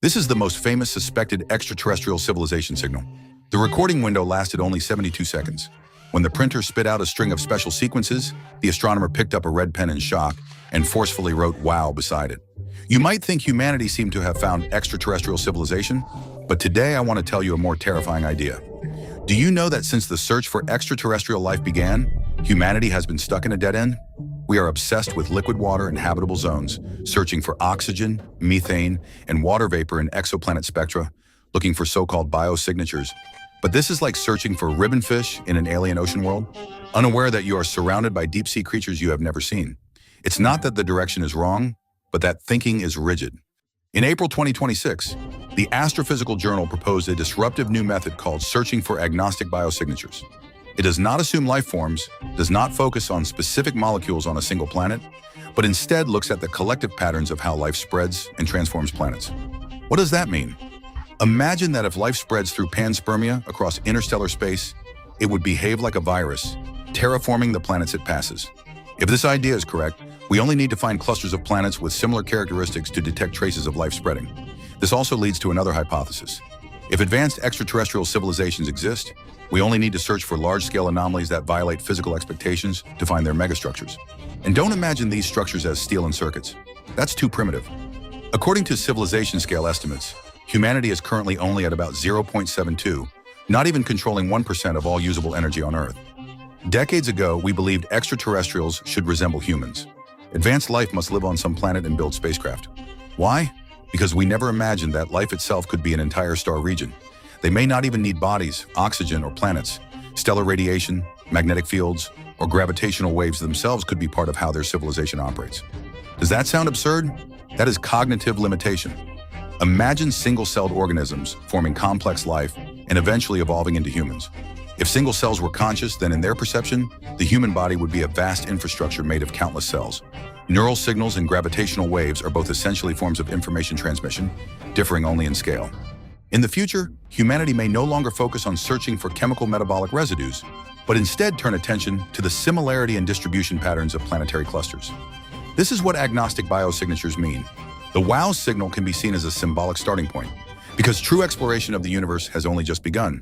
This is the most famous suspected extraterrestrial civilization signal. The recording window lasted only 72 seconds. When the printer spit out a string of special sequences, the astronomer picked up a red pen in shock and forcefully wrote "wow" beside it. You might think humanity seemed to have found extraterrestrial civilization, but today I want to tell you a more terrifying idea. Do you know that since the search for extraterrestrial life began, humanity has been stuck in a dead end? We are obsessed with liquid water and habitable zones, searching for oxygen, methane, and water vapor in exoplanet spectra, looking for so-called biosignatures. But this is like searching for ribbonfish in an alien ocean world, unaware that you are surrounded by deep-sea creatures you have never seen. It's not that the direction is wrong, but that thinking is rigid. In April 2026, the Astrophysical Journal proposed a disruptive new method called searching for agnostic biosignatures. It does not assume life forms, does not focus on specific molecules on a single planet, but instead looks at the collective patterns of how life spreads and transforms planets. What does that mean? Imagine that if life spreads through panspermia across interstellar space, it would behave like a virus, terraforming the planets it passes. If this idea is correct, we only need to find clusters of planets with similar characteristics to detect traces of life spreading. This also leads to another hypothesis. If advanced extraterrestrial civilizations exist, we only need to search for large-scale anomalies that violate physical expectations to find their megastructures. And don't imagine these structures as steel and circuits. That's too primitive. According to civilization scale estimates, humanity is currently only at about 0.72, not even controlling 1% of all usable energy on Earth. Decades ago, we believed extraterrestrials should resemble humans. Advanced life must live on some planet and build spacecraft. Why? Because we never imagined that life itself could be an entire star region. They may not even need bodies, oxygen, or planets. Stellar radiation, magnetic fields, or gravitational waves themselves could be part of how their civilization operates. Does that sound absurd? That is cognitive limitation. Imagine single-celled organisms forming complex life and eventually evolving into humans. If single cells were conscious, then in their perception, the human body would be a vast infrastructure made of countless cells. Neural signals and gravitational waves are both essentially forms of information transmission, differing only in scale. In the future, humanity may no longer focus on searching for chemical metabolic residues, but instead turn attention to the similarity and distribution patterns of planetary clusters. This is what agnostic biosignatures mean. The WOW signal can be seen as a symbolic starting point, because true exploration of the universe has only just begun.